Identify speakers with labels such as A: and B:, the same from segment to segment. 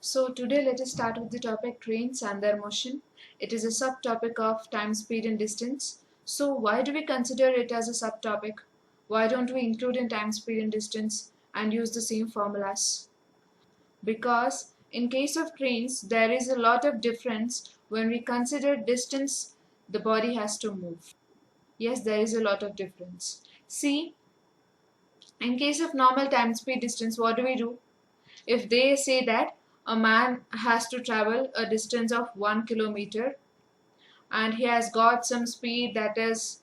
A: So today let us start with the topic trains and their motion. It is a subtopic of time, speed and distance. So why do we consider it as a subtopic? Why don't we include in time, speed and distance and use the same formulas? Because in case of trains there is a lot of difference when we consider distance the body has to move. Yes, there is a lot of difference. See, in case of normal time, speed, distance, what do? If they say that a man has to travel a distance of 1 kilometer and he has got some speed that is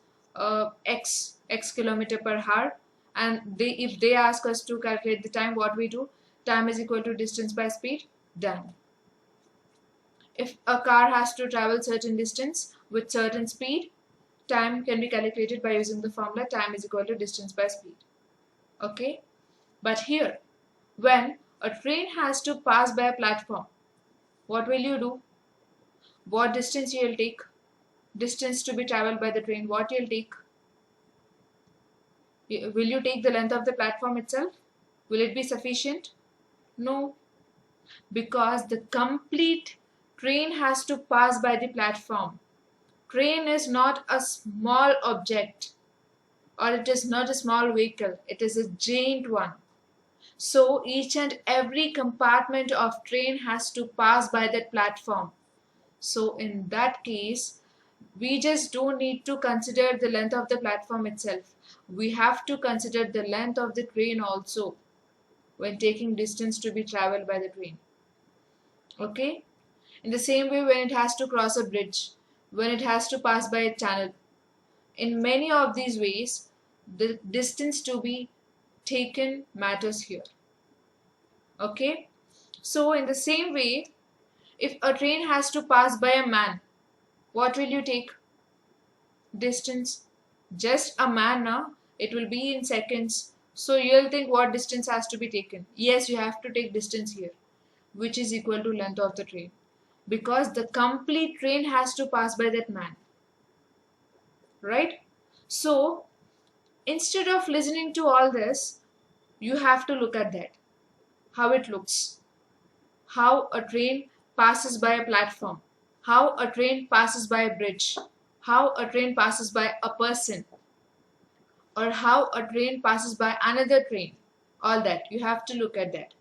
A: x kilometer per hour, and if they ask us to calculate the time, what we do? Time is equal to distance by speed. Done. If a car has to travel certain distance with certain speed, time can be calculated by using the formula time is equal to distance by speed. Okay, but here when a train has to pass by a platform, what will you do? What distance you will take? Distance to be traveled by the train, what you'll take? Will you take the length of the platform itself? Will it be sufficient? No, because the complete train has to pass by the platform. Train is not a small object, or it is not a small vehicle, it is a giant one. So each and every compartment of train has to pass by that platform. So in that case, we just don't need to consider the length of the platform itself. We have to consider the length of the train also when taking distance to be traveled by the train. Okay? In the same way, when it has to cross a bridge, when it has to pass by a channel, in many of these ways, the distance to be taken matters here. Okay? So in the same way, if a train has to pass by a man, what will you take? Distance. Just a man now, it will be in seconds. So you'll think what distance has to be taken. Yes, you have to take distance here, which is equal to length of the train. Because the complete train has to pass by that man. Right? So instead of listening to all this, you have to look at that. How it looks. How a train passes by a platform. How a train passes by a bridge. How a train passes by a person, or how a train passes by another train. All that you have to look at that.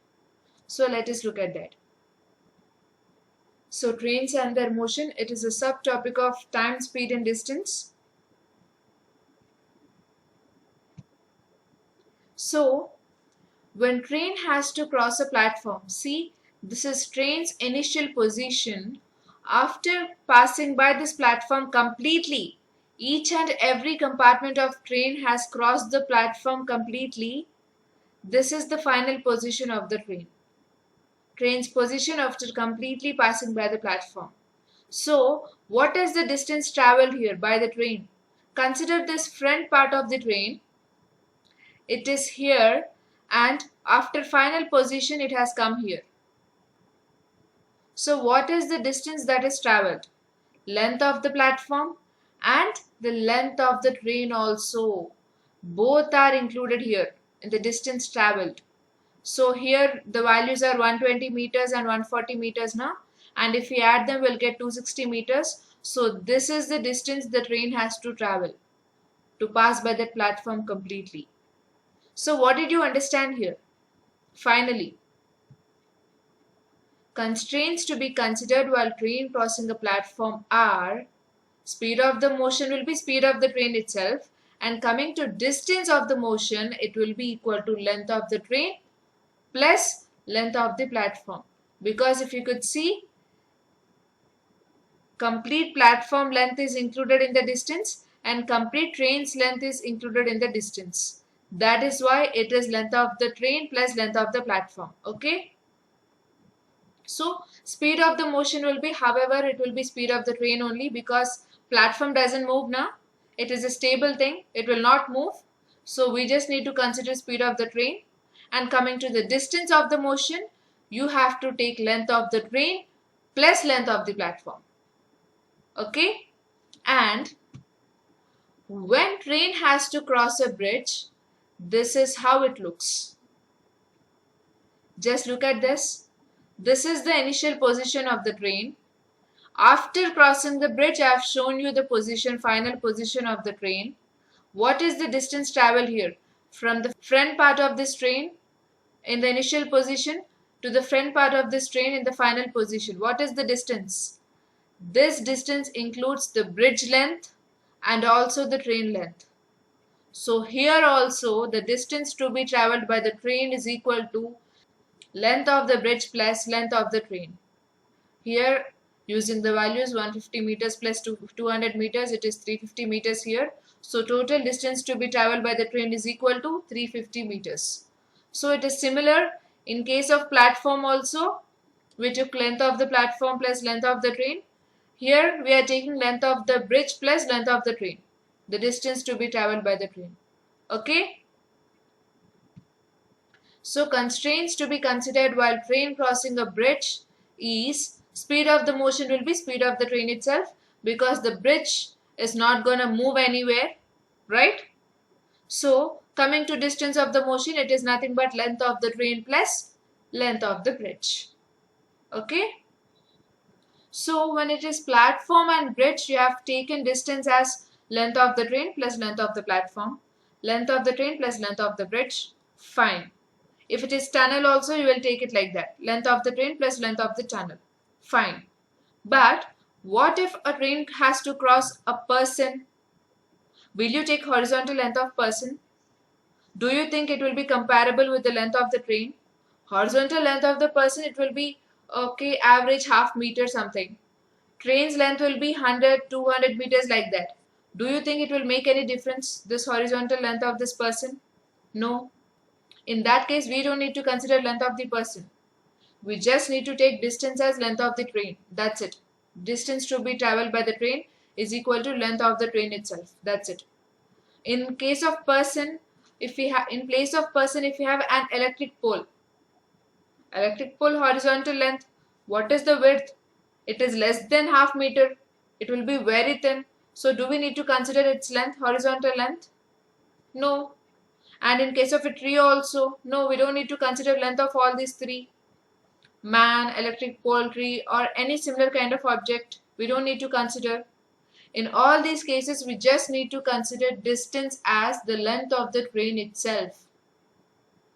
A: So let us look at that. So trains and their motion, it is a subtopic of time, speed and distance. So when train has to cross a platform, see, this is train's initial position. After passing by this platform completely, each and every compartment of train has crossed the platform completely. This is the final position of the train. Train's position after completely passing by the platform. So, what is the distance traveled here by the train? Consider this front part of the train. It is here, and after final position it has come here. So what is the distance that is traveled? Length of the platform and the length of the train also. Both are included here in the distance traveled. So here the values are 120 meters and 140 meters now. And if we add them, we'll get 260 meters. So this is the distance the train has to travel to pass by that platform completely. So what did you understand here? Finally, constraints to be considered while train crossing a platform are speed of the motion will be speed of the train itself, and coming to distance of the motion, it will be equal to length of the train plus length of the platform. Because if you could see, complete platform length is included in the distance and complete train's length is included in the distance. That is why it is length of the train plus length of the platform. Okay? So speed of the motion will be, however, it will be speed of the train only, because platform doesn't move now. It is a stable thing. It will not move. So we just need to consider speed of the train. And coming to the distance of the motion, you have to take length of the train plus length of the platform. Okay? And when train has to cross a bridge, this is how it looks. Just look at this. This is the initial position of the train. After crossing the bridge, I have shown you the position, final position of the train. What is the distance traveled here? From the front part of this train in the initial position to the front part of this train in the final position. What is the distance? This distance includes the bridge length and also the train length. So here also the distance to be traveled by the train is equal to length of the bridge plus length of the train. Here using the values 150 meters plus 200 meters, it is 350 meters here. So total distance to be traveled by the train is equal to 350 meters. So it is similar in case of platform also. We took length of the platform plus length of the train. Here we are taking length of the bridge plus length of the train, the distance to be traveled by the train. Okay. So constraints to be considered while train crossing a bridge is speed of the motion will be speed of the train itself, because the bridge is not going to move anywhere, right? So coming to distance of the motion, it is nothing but length of the train plus length of the bridge. Okay. So when it is platform and bridge, you have taken distance as length of the train plus length of the platform, length of the train plus length of the bridge. Fine. If it is tunnel also, you will take it like that. Length of the train plus length of the tunnel. Fine. But what if a train has to cross a person? Will you take horizontal length of person? Do you think it will be comparable with the length of the train? Horizontal length of the person, it will be okay, average half meter something. Train's length will be 100, 200 meters like that. Do you think it will make any difference, this horizontal length of this person? No. In that case, we don't need to consider length of the person. We just need to take distance as length of the train. That's it. Distance to be traveled by the train is equal to length of the train itself. That's it. In case of person, if we have in place of person, if we have an electric pole horizontal length, what is the width? It is less than half meter. It will be very thin. So do we need to consider its length, horizontal length? No. And in case of a tree also, no, we don't need to consider length of all these three. Man, electric pole, tree, or any similar kind of object, we don't need to consider. In all these cases, we just need to consider distance as the length of the train itself.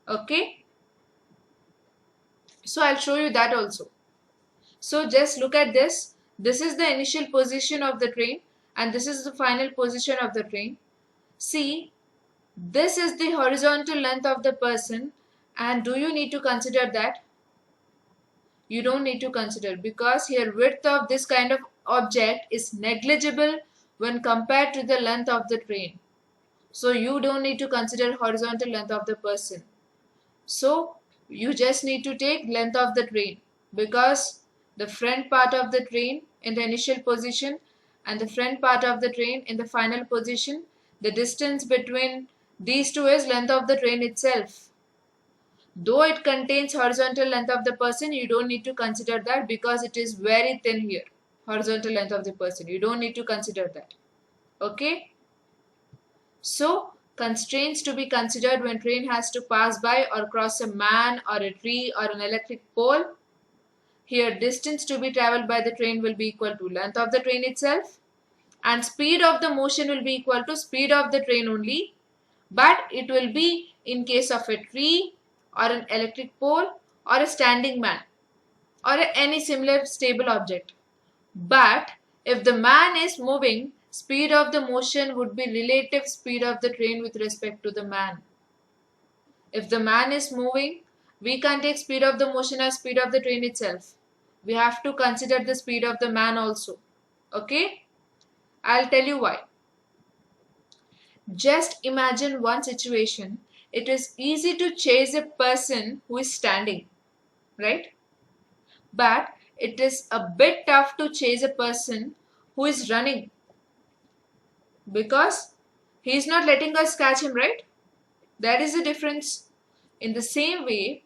A: Okay? So I'll show you that also. So just look at this. This is the initial position of the train and this is the final position of the train. See, this is the horizontal length of the person, and do you need to consider that? You don't need to consider, because here width of this kind of object is negligible when compared to the length of the train. So you don't need to consider horizontal length of the person. So you just need to take length of the train, because the front part of the train in the initial position and the front part of the train in the final position, the distance between these two is length of the train itself. Though it contains horizontal length of the person, you don't need to consider that because it is very thin here. Horizontal length of the person, you don't need to consider that. Okay. So constraints to be considered when train has to pass by or cross a man or a tree or an electric pole. Here distance to be traveled by the train will be equal to length of the train itself, and speed of the motion will be equal to speed of the train only, but it will be in case of a tree or an electric pole or a standing man or any similar stable object. But if the man is moving, speed of the motion would be relative speed of the train with respect to the man. If the man is moving, we can't take speed of the motion as speed of the train itself. We have to consider the speed of the man also. Okay? I'll tell you why. Just imagine one situation. It is easy to chase a person who is standing, right? But it is a bit tough to chase a person who is running, because he is not letting us catch him, right? That is the difference. In the same way,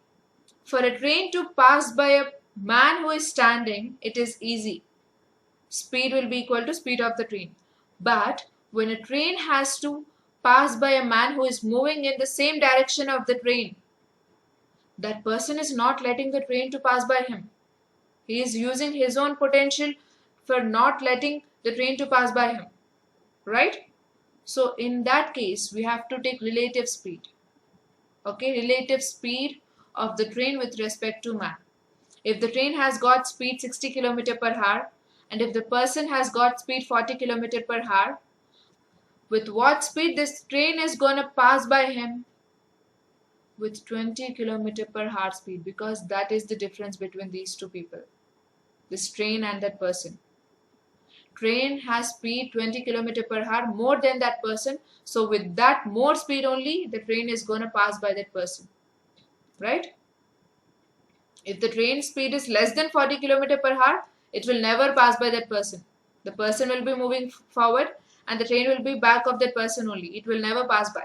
A: for a train to pass by a man who is standing, it is easy. Speed will be equal to speed of the train. But when a train has to pass by a man who is moving in the same direction of the train, That person is not letting the train to pass by him. He is using his own potential for not letting the train to pass by him, right? So in that case, we have to take relative speed. Okay, relative speed of the train with respect to man. If the train has got speed 60 km per hour and if the person has got speed 40 km per hour, with what speed this train is going to pass by him? With 20 km per hour speed, because that is the difference between these two people, this train and that person. Train has speed 20 km per hour more than that person, so with that more speed only the train is going to pass by that person, right? If the train speed is less than 40 km per hour, it will never pass by that person. The person will be moving forward and the train will be back of that person only. It will never pass by.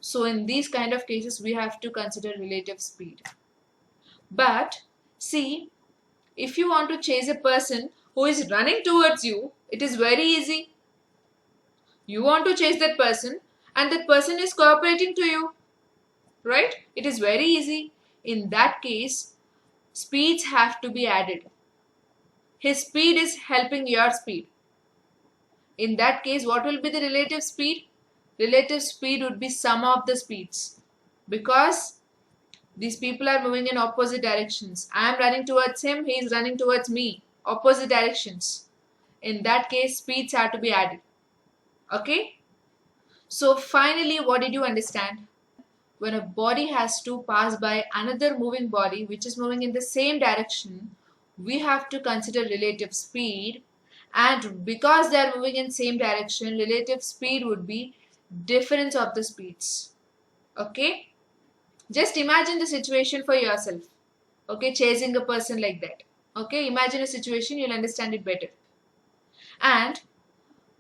A: So in these kind of cases, we have to consider relative speed. But see, if you want to chase a person who is running towards you, it is very easy. You want to chase that person and that person is cooperating to you, right? It is very easy. In that case, speeds have to be added. His speed is helping your speed. In that case, what will be the relative speed? Relative speed would be sum of the speeds, because these people are moving in opposite directions. I am running towards him, he is running towards me. Opposite directions. In that case, speeds have to be added. Okay? So finally, what did you understand? When a body has to pass by another moving body which is moving in the same direction, we have to consider relative speed, and because they are moving in same direction, relative speed would be difference of the speeds. Okay? Just imagine the situation for yourself. Okay, chasing a person like that. Okay, imagine a situation, you'll understand it better. And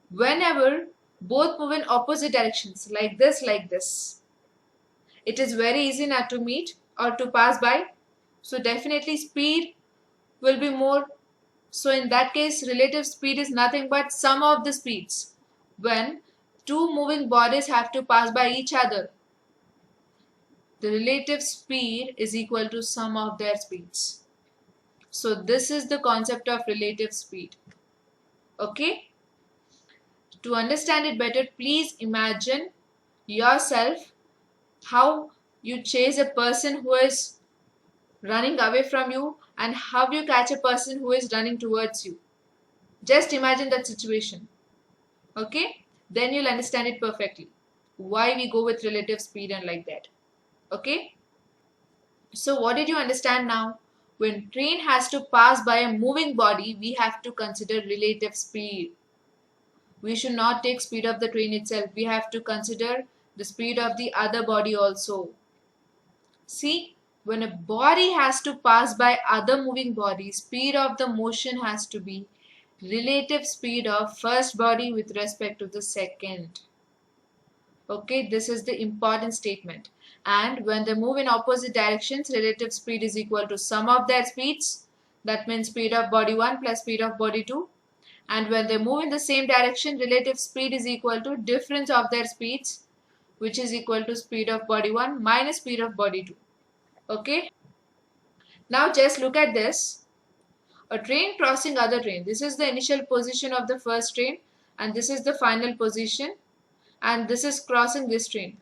A: whenever both move in opposite directions, like this, it is very easy not to meet or to pass by. So definitely speed will be more. So in that case, relative speed is nothing but sum of the speeds. When two moving bodies have to pass by each other, the relative speed is equal to sum of their speeds. So this is the concept of relative speed. Okay? To understand it better, please imagine yourself how you chase a person who is running away from you and how you catch a person who is running towards you. Just imagine that situation. Okay? Then you'll understand it perfectly. Why we go with relative speed and like that. Okay? So what did you understand now? When train has to pass by a moving body, we have to consider relative speed. We should not take speed of the train itself. We have to consider the speed of the other body also. See, when a body has to pass by other moving bodies, speed of the motion has to be relative speed of first body with respect to the second. Okay, this is the important statement. And when they move in opposite directions, relative speed is equal to sum of their speeds. That means speed of body 1 plus speed of body 2. And when they move in the same direction, relative speed is equal to difference of their speeds, which is equal to speed of body 1 minus speed of body 2. Okay. Now just look at this. A train crossing other train. This is the initial position of the first train and this is the final position, and this is crossing this train,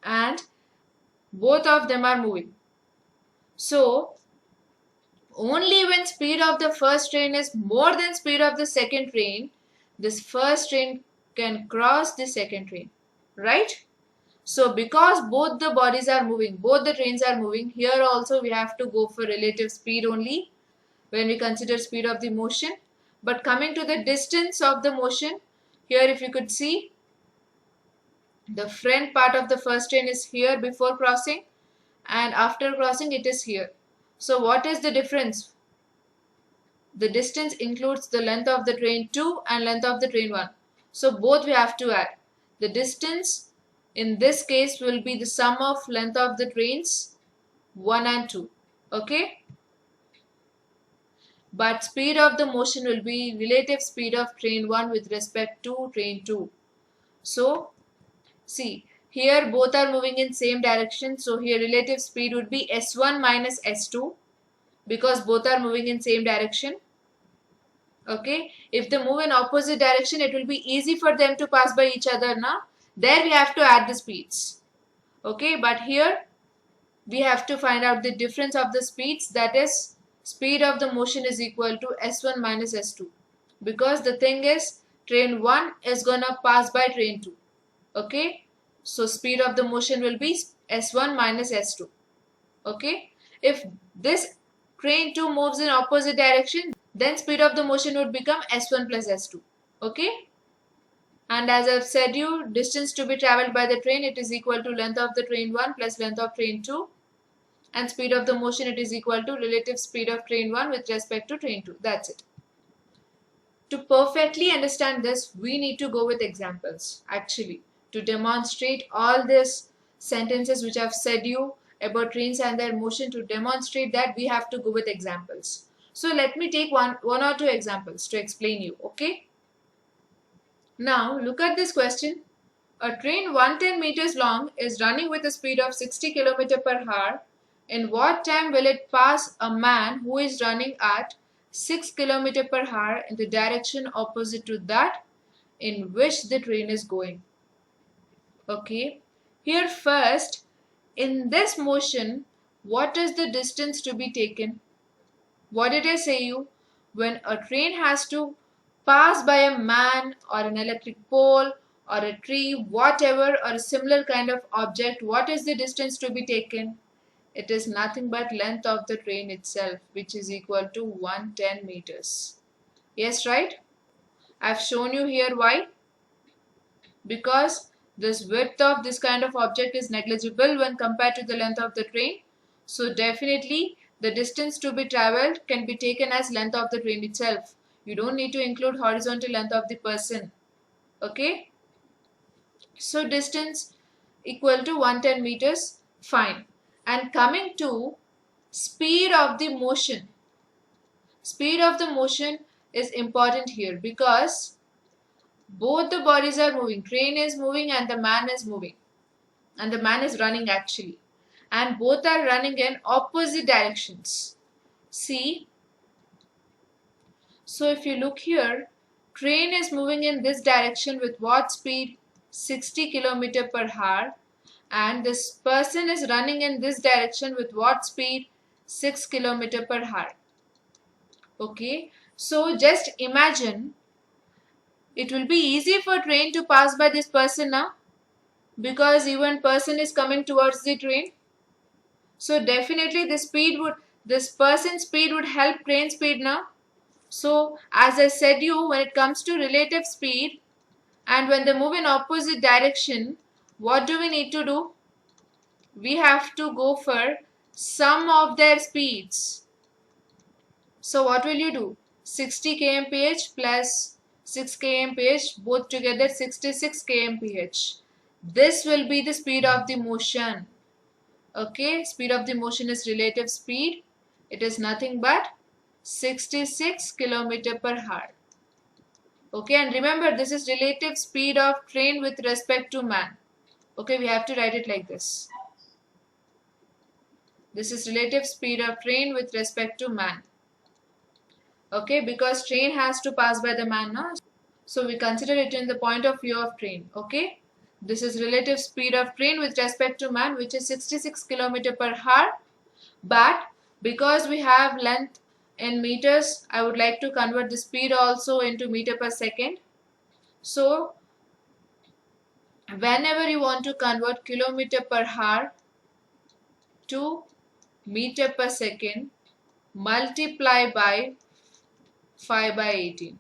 A: and both of them are moving. So only when speed of the first train is more than speed of the second train, this first train can cross the second train, right? So because both the bodies are moving, both the trains are moving, here also we have to go for relative speed only when we consider speed of the motion. But coming to the distance of the motion, here if you could see, the front part of the first train is here before crossing and after crossing it is here. So what is the difference? The distance includes the length of the train 2 and length of the train 1. So both we have to add. The distance in this case will be the sum of length of the trains 1 and 2. Okay? But speed of the motion will be relative speed of train 1 with respect to train 2. So, see, Here both are moving in same direction, so here relative speed would be s1 minus s2 because both are moving in same direction. Okay, if they move in opposite direction, it will be easy for them to pass by each other now. There we have to add the speeds. Okay, but here we have to find out the difference of the speeds, that is speed of the motion is equal to s1 minus s2, because the thing is train 1 is gonna pass by train 2. Okay, so speed of the motion will be s1 minus s2. Okay, if this train 2 moves in opposite direction, then speed of the motion would become s1 plus s2. Okay, and as I've said you, distance to be traveled by the train, it is equal to length of the train 1 plus length of train 2, and speed of the motion, it is equal to relative speed of train 1 with respect to train 2. That's it. To perfectly understand this, we need to go with examples actually to demonstrate all these sentences which I've said you about trains and their motion. To demonstrate that, we have to go with examples. So let me take one or two examples to explain you. Okay, now look at this question. A train 110 meters long is running with a speed of 60 km per hour. In what time will it pass a man who is running at 6 km per hour in the direction opposite to that in which the train is going? Okay, here first, in this motion, what is the distance to be taken? What did I say you? When a train has to pass by a man or an electric pole or a tree, whatever, or a similar kind of object, what is the distance to be taken? It is nothing but length of the train itself, which is equal to 110 meters. Yes, right? I've shown you here why. Because this width of this kind of object is negligible when compared to the length of the train. So definitely the distance to be traveled can be taken as length of the train itself. You don't need to include horizontal length of the person. Okay? So distance equal to 110 meters. Fine. And coming to speed of the motion. Speed of the motion is important here because both the bodies are moving. Train is moving and the man is moving. And the man is running actually. And both are running in opposite directions. See? So if you look here, train is moving in this direction with what speed? 60 km per hour. And this person is running in this direction with what speed? 6 km per hour. Okay. So just imagine, it will be easy for train to pass by this person now, because even person is coming towards the train. So definitely this person's speed would help train speed now. So as I said you, when it comes to relative speed and when they move in opposite direction, what do we need to do? We have to go for sum of their speeds. So what will you do? 60 kmph plus 6 kmph, both together 66 kmph. This will be the speed of the motion. Okay, speed of the motion is relative speed. It is nothing but 66 km per hour. Okay, and remember, this is relative speed of train with respect to man. Okay, we have to write it like this. This is relative speed of train with respect to man. Okay, because train has to pass by the man now. So we consider it in the point of view of train. Okay, this is relative speed of train with respect to man, which is 66 km per hour. But because we have length in meters, I would like to convert the speed also into meter per second. So whenever you want to convert kilometer per hour to meter per second, multiply by 5 by 18.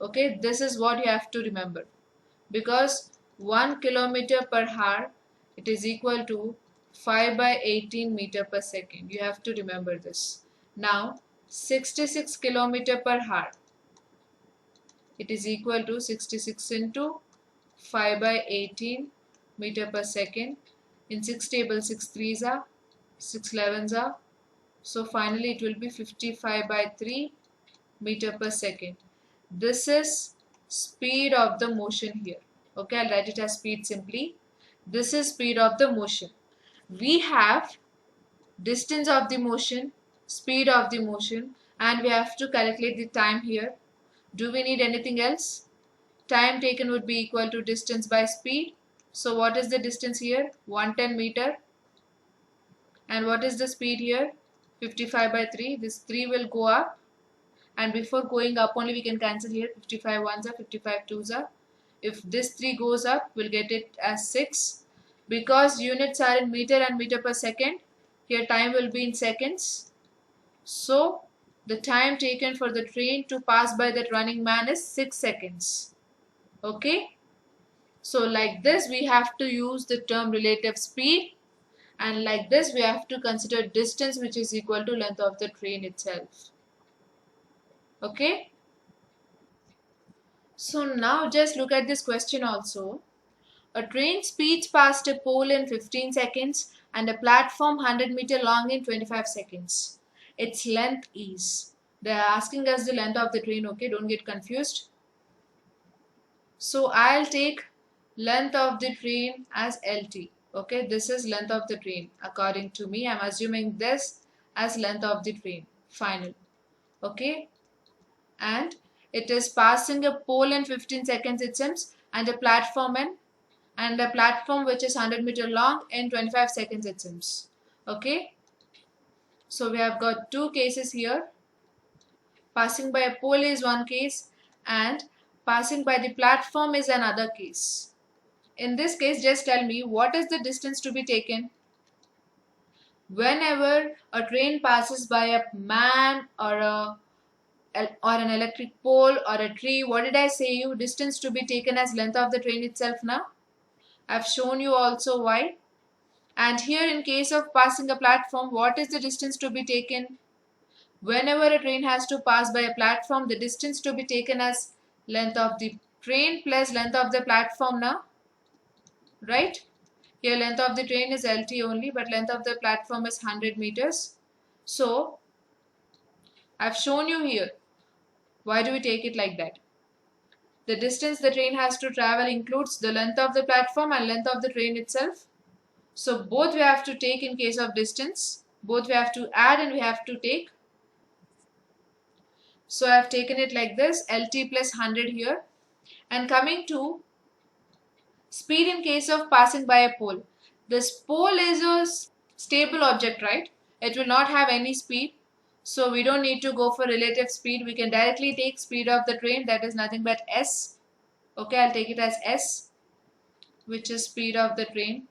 A: Okay, this is what you have to remember, because 1 kilometer per hour, it is equal to 5 by 18 meter per second. You have to remember this. Now 66 kilometer per hour, it is equal to 66 into 5 by 18 meter per second. In 6 tables, 6 3s are, 6 11s are. So finally it will be 55 by 3 meter per second. This is speed of the motion here. Okay, I'll write it as speed simply. This is speed of the motion. We have distance of the motion, speed of the motion, and we have to calculate the time here. Do we need anything else? Time taken would be equal to distance by speed. So what is the distance here? 110 meter. And what is the speed here? 55 by 3. This 3 will go up. And before going up only we can cancel here. 55 ones are, 55 twos are. If this 3 goes up, we'll get it as 6. Because units are in meter and meter per second, here time will be in seconds. So the time taken for the train to pass by that running man is 6 seconds. Okay. So like this we have to use the term relative speed, and like this we have to consider distance, which is equal to length of the train itself. Okay. So now just look at this question also. A train speeds past a pole in 15 seconds and a platform 100-meter long in 25 seconds. Its length is. They are asking us the length of the train, okay? Don't get confused. So I'll take length of the train as LT. Okay, this is length of the train. According to me, I'm assuming this as length of the train. Final. Okay. And it is passing a pole in 15 seconds it seems, and a platform which is 100-meter long in 25 seconds it seems. Okay. So we have got two cases here. Passing by a pole is one case and passing by the platform is another case. In this case, just tell me what is the distance to be taken. Whenever a train passes by a man or an electric pole or a tree, what did I say you? Distance to be taken as length of the train itself now. I've shown you also why. And here in case of passing a platform, what is the distance to be taken? Whenever a train has to pass by a platform, the distance to be taken as length of the train plus length of the platform now. Right? Here length of the train is LT only, but length of the platform is 100 meters. So I've shown you here. Why do we take it like that? The distance the train has to travel includes the length of the platform and length of the train itself. So both we have to take in case of distance. Both we have to add and we have to take. So I have taken it like this, LT plus 100 here. And coming to speed in case of passing by a pole. This pole is a stable object, right? It will not have any speed. So we don't need to go for relative speed. We can directly take speed of the train, that is nothing but S. Okay, I'll take it as S, which is speed of the train.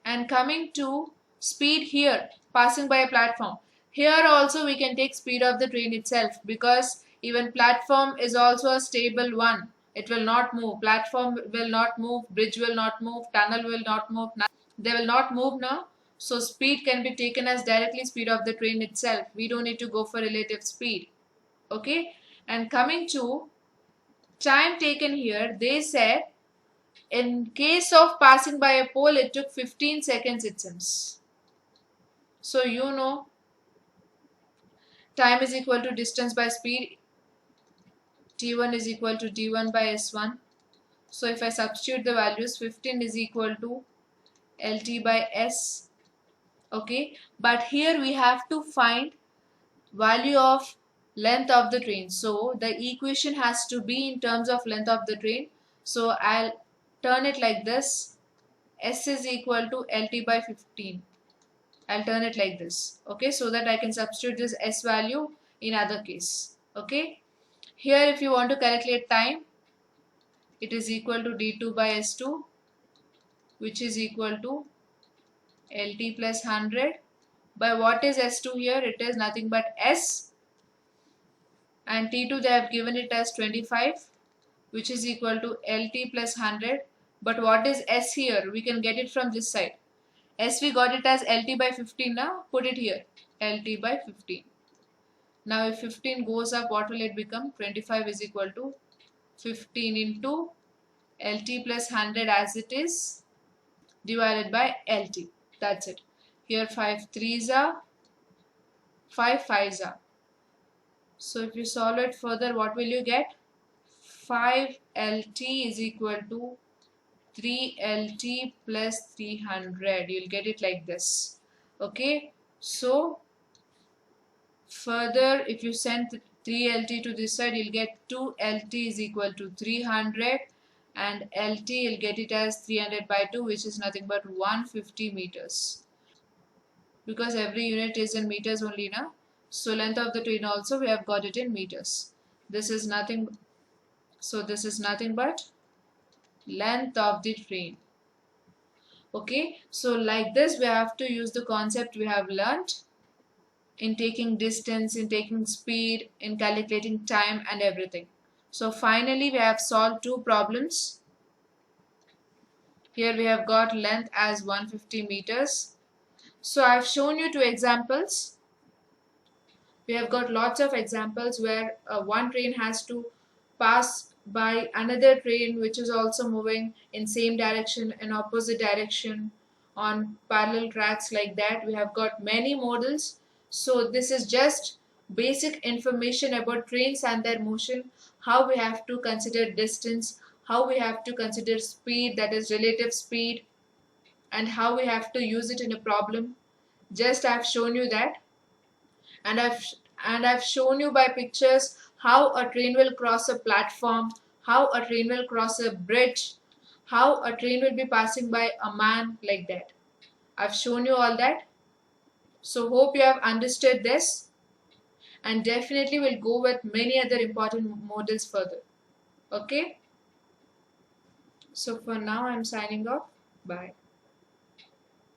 A: And coming to speed here, passing by a platform. Here also we can take speed of the train itself, because even platform is also a stable one. It will not move. Platform will not move. Bridge will not move. Tunnel will not move. They will not move now. So speed can be taken as directly speed of the train itself. We don't need to go for relative speed. Okay. And coming to time taken here, they said in case of passing by a pole, it took 15 seconds it seems. So you know time is equal to distance by speed. T1 is equal to D1 by S1. So if I substitute the values, 15 is equal to LT by S. Okay. But here we have to find value of length of the train. So the equation has to be in terms of length of the train. So I'll turn it like this. S is equal to LT by 15. I'll turn it like this. Okay, so that I can substitute this S value in other case. Okay. Here if you want to calculate time, it is equal to D2 by S2, which is equal to LT plus 100 by what is S2 here? It is nothing but S, and T2 they have given it as 25, which is equal to LT plus 100. But what is S here? We can get it from this side. S we got it as LT by 15 now. Put it here. LT by 15. Now if 15 goes up, what will it become? 25 is equal to 15 into LT plus 100 as it is divided by LT. That's it. Here 5 3s are, 5 5s are. So if you solve it further, what will you get? 5 LT is equal to 3LT plus 300. You'll get it like this. Okay, so further, if you send 3LT to this side, you'll get 2LT is equal to 300, and LT, you'll get it as 300 by 2, which is nothing but 150 meters. Because every unit is in meters only now. So length of the train also we have got it in meters. This is nothing, so this is nothing but length of the train. Okay, so like this we have to use the concept we have learnt in taking distance, in taking speed, in calculating time and everything. So finally we have solved two problems. Here we have got length as 150 meters. So I've shown you two examples. We have got lots of examples where one train has to pass by another train which is also moving in same direction, in opposite direction, on parallel tracks. Like that we have got many models. So this is just basic information about trains and their motion, how we have to consider distance, how we have to consider speed, that is relative speed, and how we have to use it in a problem. Just I've shown you that, and I've shown you by pictures how a train will cross a platform, how a train will cross a bridge, how a train will be passing by a man, like that. I've shown you all that. So hope you have understood this, and definitely will go with many other important models further. Okay? So for now I'm signing off. Bye.